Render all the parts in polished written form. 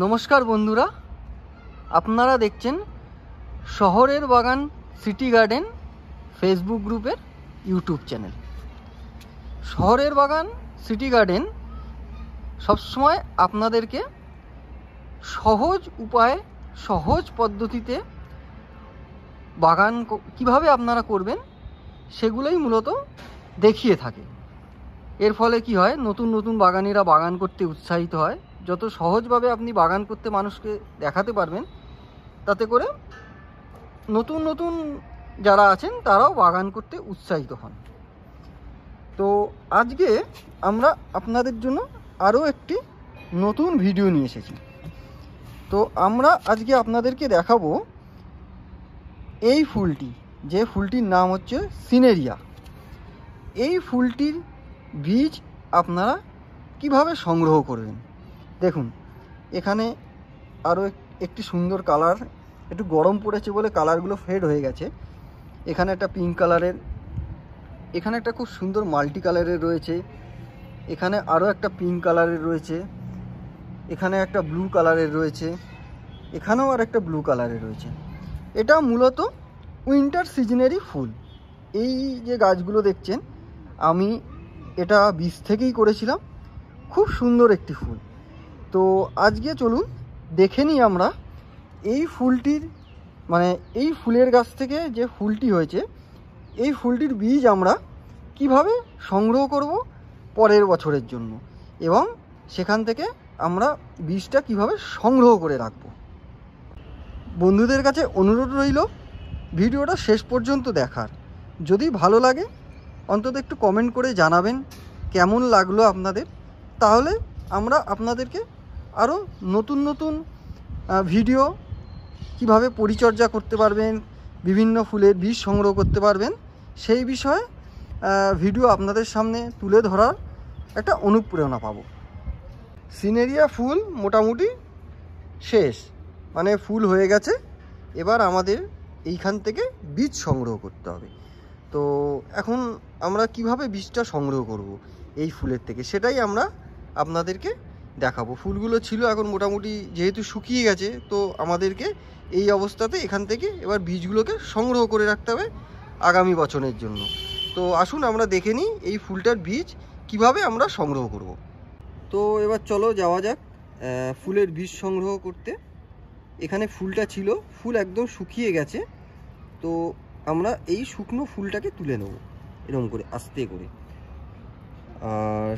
নমস্কার বন্ধুরা, আপনারা দেখছেন শহরের বাগান সিটি গার্ডেন ফেসবুক গ্রুপের ইউটিউব চ্যানেল। শহরের বাগান সিটি গার্ডেন সবসময় আপনাদেরকে সহজ উপায়ে সহজ পদ্ধতিতে বাগান কিভাবে আপনারা করবেন সেগুলোই মূলত দেখিয়ে থাকে। এর ফলে কি হয়, নতুন নতুন বাগানিরা বাগান করতে উৎসাহিত হয়। যত সহজভাবে আপনি বাগান করতে মানুষকে দেখাতে পারবেন, তাতে করে নতুন নতুন যারা আছেন তারাও বাগান করতে উৎসাহিত হন। তো আজকে আমরা আপনাদের জন্য আরও একটি নতুন ভিডিও নিয়ে এসেছি। তো আমরা আজকে আপনাদেরকে দেখাবো এই ফুলটি, যে ফুলটির নাম হচ্ছে সিনেরিয়া। এই ফুলটির বীজ আপনারা কিভাবে সংগ্রহ করবেন। দেখুন, এখানে আরও একটি সুন্দর কালার, একটু গরম পড়েছে বলে কালারগুলো ফেড হয়ে গেছে। এখানে একটা পিঙ্ক কালারের, এখানে একটা খুব সুন্দর মাল্টি কালারের রয়েছে, এখানে আরও একটা পিঙ্ক কালারের রয়েছে, এখানে একটা ব্লু কালারের রয়েছে, এখানেও আর একটা ব্লু কালারের রয়েছে। এটা মূলত উইন্টার সিজনেরই ফুল। এই যে গাছগুলো দেখছেন, আমি এটা বীজ থেকেই করেছিলাম। খুব সুন্দর একটি ফুল। তো আজকে চলুন দেখে নিই আমরা এই ফুলটির, মানে এই ফুলের গাছ থেকে যে ফুলটি হয়েছে, এই ফুলটির বীজ আমরা কিভাবে সংগ্রহ করব পরের বছরের জন্য, এবং সেখান থেকে আমরা বীজটা কিভাবে সংগ্রহ করে রাখব। বন্ধুদের কাছে অনুরোধ রইল ভিডিওটা শেষ পর্যন্ত দেখার। যদি ভালো লাগে অন্তত একটু কমেন্ট করে জানাবেন কেমন লাগলো আপনাদের। তাহলে আমরা আপনাদেরকে আরও নতুন নতুন ভিডিও, কিভাবে পরিচর্যা করতে পারবেন, বিভিন্ন ফুলের বীজ সংগ্রহ করতে পারবেন, সেই বিষয়ে ভিডিও আপনাদের সামনে তুলে ধরার একটা অনুপ্রেরণা পাবো। সিনেরিয়া ফুল মোটামুটি শেষ, মানে ফুল হয়ে গেছে। এবার আমাদের এইখান থেকে বীজ সংগ্রহ করতে হবে। তো এখন আমরা কিভাবে বীজটা সংগ্রহ করব এই ফুলের থেকে, সেটাই আমরা আপনাদেরকে দেখাবো। ফুলগুলো ছিল, এখন মোটামুটি যেহেতু শুকিয়ে গেছে, তো আমাদেরকে এই অবস্থাতে এখান থেকে এবার বীজগুলোকে সংগ্রহ করে রাখতে হবে আগামী বছরের জন্য। তো আসুন আমরা দেখে নিই এই ফুলটার বীজ কিভাবে আমরা সংগ্রহ করব। তো এবার চলো যাওয়া যাক ফুলের বীজ সংগ্রহ করতে। এখানে ফুলটা ছিল, ফুল একদম শুকিয়ে গেছে। তো আমরা এই শুকনো ফুলটাকে তুলে নেব এরকম করে আস্তে করে। আর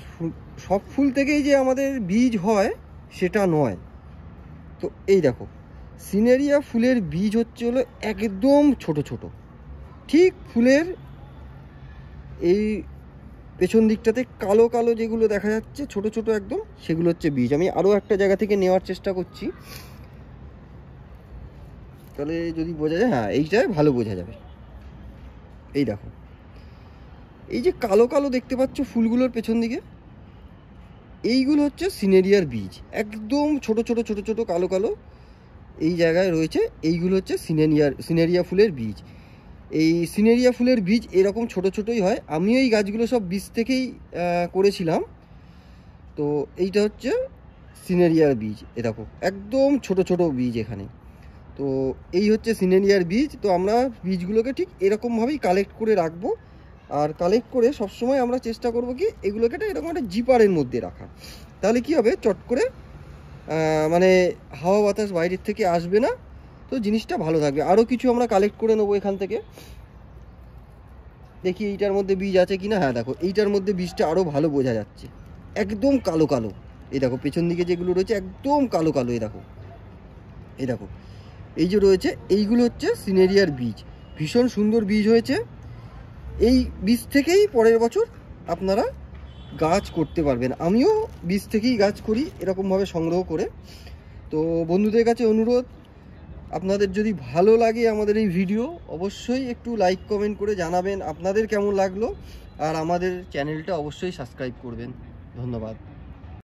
সব ফুল থেকেই যে আমাদের বীজ হয় সেটা নয়। তো এই দেখো, সিনেরিয়া ফুলের বীজ হচ্ছে হলো একদম ছোট ছোট, ঠিক ফুলের এই পেছন দিকটাতে কালো কালো যেগুলো দেখা যাচ্ছে ছোট ছোট একদম, সেগুলো হচ্ছে বীজ। আমি আরও একটা জায়গা থেকে নেওয়ার চেষ্টা করছি, তাহলে যদি বোঝা যায়, হ্যাঁ এইটাই ভালো বোঝা যাবে। এই দেখো, এই যে কালো কালো দেখতে পাচ্ছ ফুলগুলোর পেছন দিকে, এইগুলো হচ্ছে সিনেরিয়ার বীজ। একদম ছোট ছোট ছোট ছোট কালো কালো এই জায়গায় রয়েছে, এইগুলো হচ্ছে সিনেরিয়া ফুলের বীজ। এই সিনেরিয়া ফুলের বীজ এরকম ছোট ছোটই হয়। আমি এই গাছগুলো সব বীজ থেকেই করেছিলাম। তো এইটা হচ্ছে সিনেরিয়ার বীজ। এ দেখো একদম ছোট ছোট বীজ এখানে। তো এই হচ্ছে সিনেরিয়ার বীজ। তো আমরা বীজগুলোকে ঠিক এরকমভাবেই কালেক্ট করে রাখবো। আর কালেক্ট করে সবসময় আমরা চেষ্টা করব কি এগুলোকে এরকম একটা জিপারের মধ্যে রাখা। তাহলে কি হবে, চট করে মানে হাওয়া বাতাস বাইরের থেকে আসবে না, তো জিনিসটা ভালো থাকবে। আরও কিছু আমরা কালেক্ট করে নেবো এখান থেকে। দেখি এইটার মধ্যে বীজ আছে কিনা। হ্যাঁ দেখো, এইটার মধ্যে বীজটা আরও ভালো বোঝা যাচ্ছে, একদম কালো কালো। এই দেখো পেছন দিকে যেগুলো রয়েছে একদম কালো কালো। এই দেখো, এই দেখো এই যে রয়েছে, এইগুলো হচ্ছে সিনেরিয়ার বীজ। ভীষণ সুন্দর বীজ হয়েছে। এই বীজ থেকেই পরের বছর আপনারা গাছ করতে পারবেন। আমিও বীজ থেকেই গাছ করি এরকমভাবে সংগ্রহ করে। তো বন্ধুদের কাছে অনুরোধ, আপনাদের যদি ভালো লাগে আমাদের এই ভিডিও, অবশ্যই একটু লাইক কমেন্ট করে জানাবেন আপনাদের কেমন লাগলো। আর আমাদের চ্যানেলটা অবশ্যই সাবস্ক্রাইব করবেন। ধন্যবাদ।